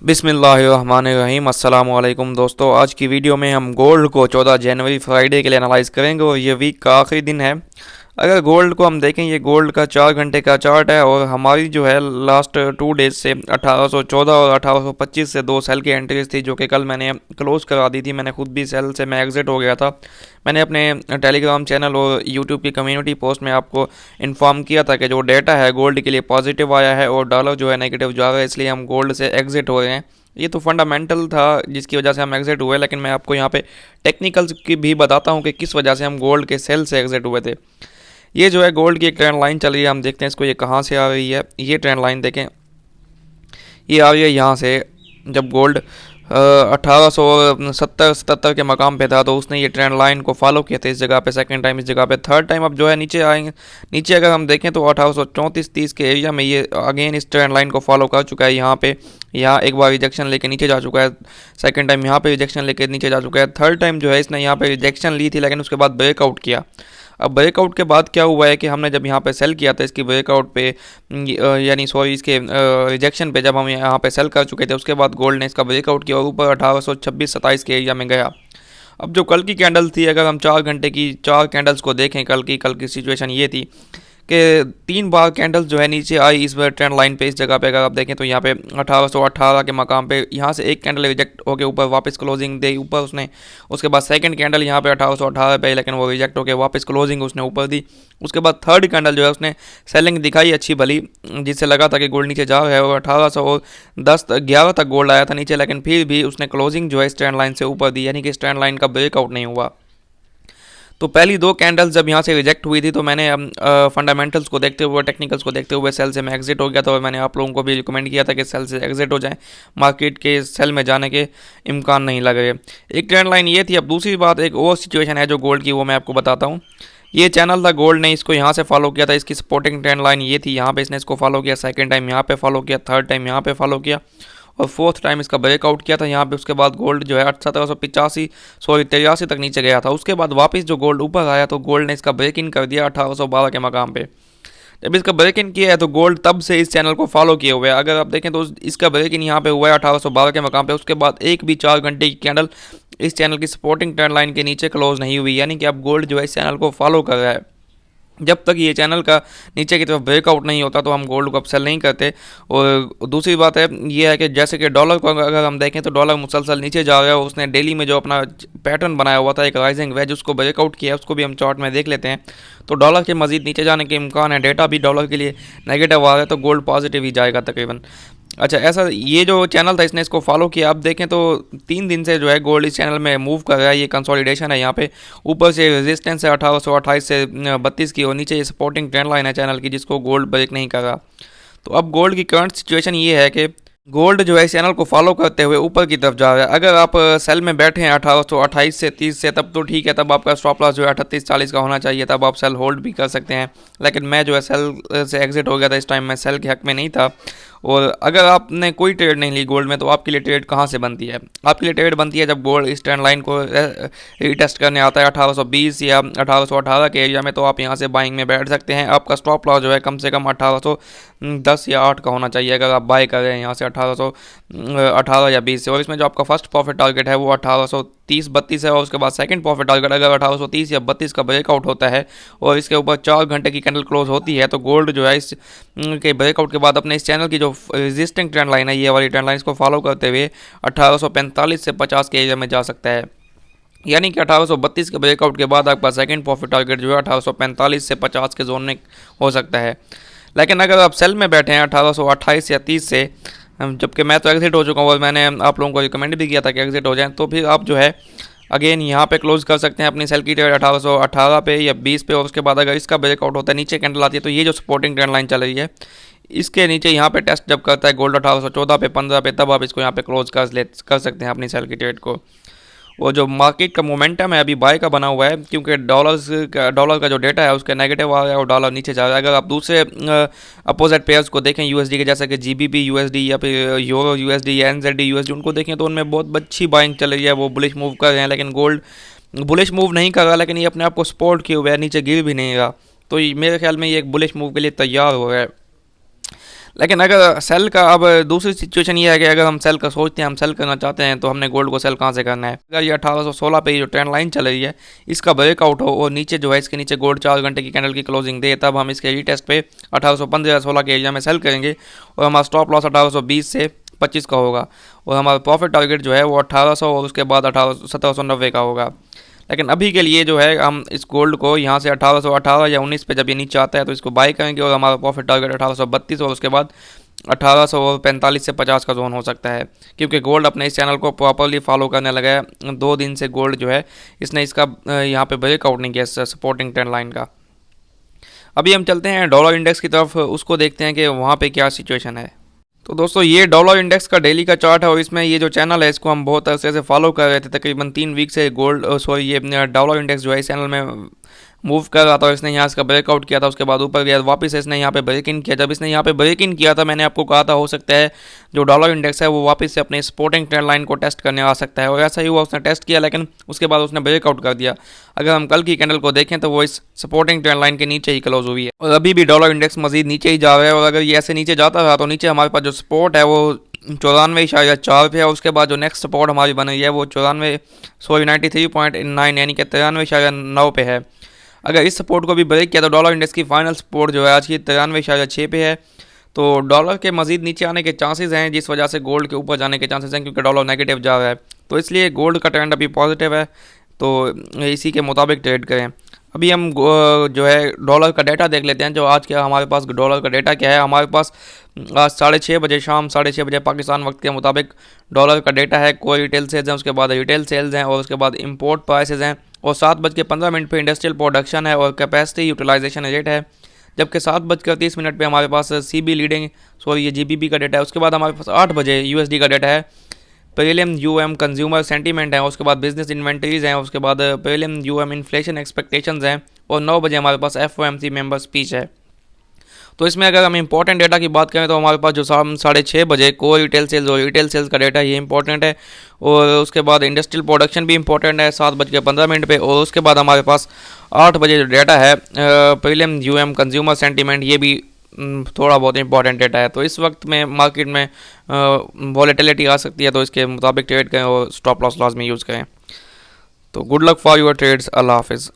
बिस्मिल्लाहिर्रहमानिर्रहीम अस्सलामुअलैकुम दोस्तों। आज की वीडियो में हम गोल्ड को 14 जनवरी फ्राइडे के लिए एनालाइज करेंगे और ये वीक का आखिरी दिन है। अगर गोल्ड को हम देखें, ये गोल्ड का 4 घंटे का चार्ट है और हमारी जो है लास्ट 2 डेज से 1814 और 1825 से दो सेल की एंट्रीज थी, जो कि कल मैंने क्लोज करा दी थी। मैंने खुद भी सेल से मैं एग्जिट हो गया था। मैंने अपने टेलीग्राम चैनल और यूट्यूब की कम्युनिटी पोस्ट में आपको इन्फॉर्म किया था कि जो डेटा है गोल्ड के लिए पॉजिटिव आया है और डॉलर जो है नेगेटिव जा रहा है, इसलिए हम गोल्ड से एग्जिट हो रहे हैं। ये तो फंडामेंटल था जिसकी वजह से हम एग्जिट हुए, लेकिन मैं आपको यहाँ पे टेक्निकल्स की भी बताता हूँ कि किस वजह से हम गोल्ड के सेल से एग्जिट हुए थे। ये जो है गोल्ड की एक ट्रेंड लाइन चल रही है, हम देखते हैं इसको ये कहाँ से आ रही है। ये ट्रेंड लाइन देखें, ये आ रही है यहाँ से। जब गोल्ड 1870 के मकाम पे था तो उसने ये ट्रेंड लाइन को फॉलो किया था इस जगह पे, सेकंड टाइम इस जगह पे, थर्ड टाइम अब जो है नीचे आएंगे। नीचे अगर हम देखें तो 1834-30 के एरिया में ये अगेन इस ट्रेंड लाइन को फॉलो कर चुका है। यहाँ पे यहाँ एक बार रिजेक्शन लेके नीचे जा चुका है, सेकंड टाइम यहाँ पे रिजेक्शन लेके नीचे जा चुका है, थर्ड टाइम जो है इसने यहाँ पे रिजेक्शन ली थी लेकिन उसके बाद ब्रेकआउट किया। अब ब्रेकआउट के बाद क्या हुआ है कि हमने जब यहाँ पे सेल किया था इसकी ब्रेकआउट पे, यानी सॉरी इसके रिजेक्शन पे, जब हम यहाँ पे सेल कर चुके थे उसके बाद गोल्ड ने इसका ब्रेकआउट किया और ऊपर 1826-27 के एरिया में गया। अब जो कल की कैंडल थी, अगर हम 4 घंटे की 4 कैंडल्स को देखें, कल की सिचुएशन ये थी कि 3 बार कैंडल्स जो है नीचे आई इस ट्रेंड लाइन पे। इस जगह पे अगर आप देखें तो यहाँ पे 1818 के मकाम पे यहाँ से एक कैंडल रिजेक्ट होकर ऊपर वापस क्लोजिंग दी ऊपर उसने। उसके बाद सेकंड कैंडल यहाँ पे 1818 पे, लेकिन वो रिजेक्ट होकर वापस क्लोजिंग उसने ऊपर दी। उसके बाद थर्ड कैंडल जो है उसने सेलिंग दिखाई अच्छी भली, जिससे लगा था कि गोल्ड नीचे जा रहा है और 1810-11 तक गोल्ड आया था नीचे, लेकिन फिर भी उसने क्लोजिंग जो है इस ट्रेंड लाइन से ऊपर दी, यानी कि इस ट्रेंड लाइन का ब्रेकआउट नहीं हुआ। तो पहली 2 कैंडल्स जब यहाँ से रिजेक्ट हुई थी तो मैंने फंडामेंटल्स को देखते हुए, टेक्निकल्स को देखते हुए सेल से मैं एग्जिट हो गया था और मैंने आप लोगों को भी रिकमेंड किया था कि सेल से एग्जिट हो जाएं, मार्केट के सेल में जाने के इम्कान नहीं लग रहे। एक ट्रेंड लाइन ये थी। अब दूसरी बात, एक और सिचुएशन है जो गोल्ड की, वो मैं आपको बताता हूँ। ये चैनल था, गोल्ड ने इसको यहाँ से फॉलो किया था, इसकी सपोर्टिंग ट्रेंड लाइन ये थी, यहाँ पे इसने इसको फॉलो किया, सेकंड टाइम यहाँ पे फॉलो किया, थर्ड टाइम यहाँ पे फॉलो किया और फोर्थ टाइम इसका ब्रेकआउट किया था यहाँ पे। उसके बाद गोल्ड जो है 1783 तक नीचे गया था। उसके बाद वापस जो गोल्ड ऊपर आया तो गोल्ड ने इसका ब्रेक इन कर दिया 1812 के मकाम पे। जब इसका ब्रेक इन किया है तो गोल्ड तब से इस चैनल को फॉलो किए हुए है। अगर आप देखें तो इसका ब्रेक इन यहाँ पे हुआ है 1812 के मकाम पे। उसके बाद एक भी 4 घंटे की कैंडल इस चैनल की सपोर्टिंग ट्रेंड लाइन के नीचे क्लोज नहीं हुई, यानी कि अब गोल्ड जो है इस चैनल को फॉलो कर रहा है। जब तक ये चैनल का नीचे की तरफ ब्रेकआउट नहीं होता तो हम गोल्ड को अपसेल नहीं करते। और दूसरी बात है ये है कि जैसे कि डॉलर को अगर हम देखें तो डॉलर मुसलसल नीचे जा रहा है। उसने डेली में जो अपना पैटर्न बनाया हुआ था एक राइजिंग वेज, उसको ब्रेकआउट किया, उसको भी हम चार्ट में देख लेते हैं। तो डॉलर के मजीद नीचे जाने के इम्कान है, डेटा भी डॉलर के लिए नेगेटिव आ रहा है, तो गोल्ड पॉजिटिव ही जाएगा तकरीबन। अच्छा, ऐसा ये जो चैनल था इसने इसको फॉलो किया। अब देखें तो 3 दिन से जो है गोल्ड इस चैनल में मूव कर रहा है। ये कंसोलिडेशन है, यहाँ पे ऊपर से रेजिस्टेंस है 1828 से 32 की और नीचे ये सपोर्टिंग ट्रेंड लाइन है चैनल की, जिसको गोल्ड ब्रेक नहीं कर रहा। तो अब गोल्ड की करंट सिचुएशन ये है कि गोल्ड जो है इस चैनल को फॉलो करते हुए ऊपर की तरफ जा रहा है। अगर आप सेल में बैठे हैं 1828 से 30 से, तब तो ठीक है, तब आपका स्टॉप लॉस जो है 38-40 का होना चाहिए, तब आप सेल होल्ड भी कर सकते हैं। लेकिन मैं जो है सेल से एग्जिट हो गया था, इस टाइम मैं सेल के हक में नहीं था। और अगर आपने कोई ट्रेड नहीं ली गोल्ड में तो आपके लिए ट्रेड कहाँ से बनती है? आपके लिए ट्रेड बनती है जब गोल्ड इस ट्रेंड लाइन को रीटेस्ट करने आता है 1820 या 1818 के एरिया में, तो आप यहाँ से बाइंग में बैठ सकते हैं। आपका स्टॉप लॉस जो है कम से कम 1810 या 8 का होना चाहिए अगर आप बाय कर रहे हैं यहाँ से 1818 या 20 से। और इसमें जो आपका फर्स्ट प्रॉफिट टारगेट है वो 1830-32 है और उसके बाद सेकंड प्रॉफिट टारगेट अगर 1830 या 32 का ब्रेकआउट होता है और इसके ऊपर 4 घंटे की कैंडल क्लोज होती है तो गोल्ड जो है इस के ब्रेकआउट के बाद अपने इस चैनल की जो रेजिस्टिंग ट्रेंड लाइन है, ये वाली ट्रेंड लाइन, इसको फॉलो करते हुए 1845 से 50 के एरिया में जा सकता है। यानी कि 1832 के ब्रेकआउट के बाद आपका सेकंड प्रॉफिट टारगेट जो है 1845 से 50 के जोन में हो सकता है। लेकिन अगर आप सेल में बैठे हैं 1828 या 30 से, जबकि मैं तो एग्जिट हो चुका हूँ और मैंने आप लोगों को रिकमेंड भी किया था कि एग्जिट हो जाएं, तो फिर आप जो है अगेन यहाँ पे क्लोज कर सकते हैं अपनी सेल की ट्रेड 1818 पे या 20 पे। और उसके बाद अगर इसका ब्रेकआउट होता है, नीचे कैंडल आती है, तो ये जो सपोर्टिंग ट्रेंड लाइन चल रही है इसके नीचे यहाँ पे टेस्ट जब करता है गोल्ड 1814 पे 15 पे, तब आप इसको यहाँ पे क्लोज कर सकते हैं अपनी सेल की ट्रेड को। वो जो मार्केट का मोमेंटम है अभी बाय का बना हुआ है, क्योंकि डॉलर का जो डेटा है उसका नेगेटिव आ रहा है और डॉलर नीचे जा रहा है। अगर आप दूसरे अपोजिट पेयर्स को देखें यूएसडी के, जैसे कि जीबीपी यूएसडी या फिर यूरो यूएसडी या एनजेडी यूएसडी, उनको देखें तो उनमें बहुत अच्छी बाइंग चल रही है, वो बुलिश मूव कर रहे हैं। लेकिन गोल्ड बुलिश मूव नहीं कर रहा, लेकिन ये अपने आप को सपोर्ट किए हुए है, नीचे गिर भी नहीं रहा। तो मेरे ख्याल में ये एक बुलिश मूव के लिए तैयार हो रहा है। लेकिन अगर सेल का, अब दूसरी सिचुएशन ये है कि अगर हम सेल का सोचते हैं, हम सेल करना चाहते हैं, तो हमने गोल्ड को सेल कहाँ से करना है। अगर ये 1816 पे जो ट्रेंड लाइन चल रही है इसका ब्रेकआउट हो और नीचे जो है इसके नीचे गोल्ड 4 घंटे की कैंडल की क्लोजिंग दे, तब हम इसके रीटेस्ट पे 1815-16 के एरिया में सेल करेंगे और हमारा स्टॉप लॉस 1820 से 25 का होगा और हमारा प्रॉफिट टारगेट जो है वो 1800 और उसके बाद 1790 का होगा। लेकिन अभी के लिए जो है हम इस गोल्ड को यहाँ से 1818 या 19 पे जब ये नीचे आता है तो इसको बाय करेंगे और हमारा प्रॉफिट टारगेट 1832 और उसके बाद 1845 से 50 का जोन हो सकता है, क्योंकि गोल्ड अपने इस चैनल को प्रॉपरली फॉलो करने लगा है। 2 दिन से गोल्ड जो है इसने इसका यहाँ पे ब्रेकआउट नहीं किया सपोर्टिंग ट्रेंड लाइन का। अभी हम चलते हैं डॉलर इंडेक्स की तरफ, उसको देखते हैं कि वहाँ पे क्या सिचुएशन है। तो दोस्तों ये डॉलर इंडेक्स का डेली का चार्ट है और इसमें ये जो चैनल है इसको हम बहुत अरसे से फॉलो कर रहे थे, तकरीबन 3 वीक से गोल्ड सॉरी ये डॉलर इंडेक्स जो है इस चैनल में मूव कर रहा था और इसने यहाँ इसका ब्रेकआउट किया था, उसके बाद ऊपर गया, वापस इसने यहाँ पे ब्रेक इन किया। जब इसने यहाँ पे ब्रेक इन किया था मैंने आपको कहा था हो सकता है जो डॉलर इंडेक्स है वो वापस से अपने सपोर्टिंग ट्रेंड लाइन को टेस्ट करने आ सकता है और ऐसा ही हुआ, उसने टेस्ट किया लेकिन उसके बाद उसने ब्रेकआउट कर दिया। अगर हम कल की कैंडल को देखें तो वो इस सपोर्टिंग ट्रेंड लाइन के नीचे ही क्लोज हुई है और अभी भी डॉलर इंडेक्स मजीद नीचे ही जा रहा है और अगर ये ऐसे नीचे जाता रहा तो नीचे हमारे पास जो सपोर्ट है वो 94.4 पे है। उसके बाद जो नेक्स्ट सपोर्ट हमारी बन रही है वो 93.9 यानी कि 93.9 पे है। अगर इस सपोर्ट को भी ब्रेक किया तो डॉलर इंडेक्स की फाइनल सपोर्ट जो है आज की 93.6 पे है। तो डॉलर के मजीद नीचे आने के चांसेस हैं, जिस वजह से गोल्ड के ऊपर जाने के चांसेस हैं, क्योंकि डॉलर नेगेटिव जा रहा है। तो इसलिए गोल्ड का ट्रेंड अभी पॉजिटिव है, तो इसी के मुताबिक ट्रेड करें। अभी हम जो है डॉलर का डेटा देख लेते हैं। जो आज क्या हमारे पास डॉलर का डेटा क्या है, हमारे पास आज 6:30 बजे शाम 6:30 बजे पाकिस्तान वक्त के मुताबिक डॉलर का डेटा है। कोई रिटेल सेल्स हैं, उसके बाद रिटेल सेल्स हैं और उसके बाद इंपोर्ट प्राइसेस हैं और 7:15 पे इंडस्ट्रियल प्रोडक्शन है और कैपेसिटी यूटिलाइजेशन रेट है। जबकि 7:30 पे हमारे पास CB लीडिंग ये GBP का डेटा है। उसके बाद हमारे पास 8 बजे USD का डेटा है। प्रीलिम UM कंज्यूमर सेंटीमेंट है, उसके बाद बिजनेस इन्वेंटरीज हैं, उसके बाद प्रीलिम UM इन्फ्लेशन एक्सपेक्टेशंस हैं और 9 बजे हमारे पास FOMC मेंबर स्पीच है। तो इसमें अगर हम इंपॉर्टेंट डेटा की बात करें तो हमारे पास जो शाम 6:30 बजे कोर रिटेल सेल्स और रिटेल सेल्स का डेटा ये इंपॉर्टेंट है और उसके बाद इंडस्ट्रियल प्रोडक्शन भी इंपॉर्टेंट है 7:15 पे और उसके बाद हमारे पास 8 बजे जो डेटा है प्रीलिम UM कंज्यूमर सेंटीमेंट, ये भी थोड़ा बहुत इंपॉर्टेंट डेटा है। तो इस वक्त में मार्केट में वॉलेटिलिटी आ सकती है, तो इसके मुताबिक ट्रेड करें और स्टॉप लॉस में यूज़ करें। तो good luck for your trades. अल्लाह हाफिज़।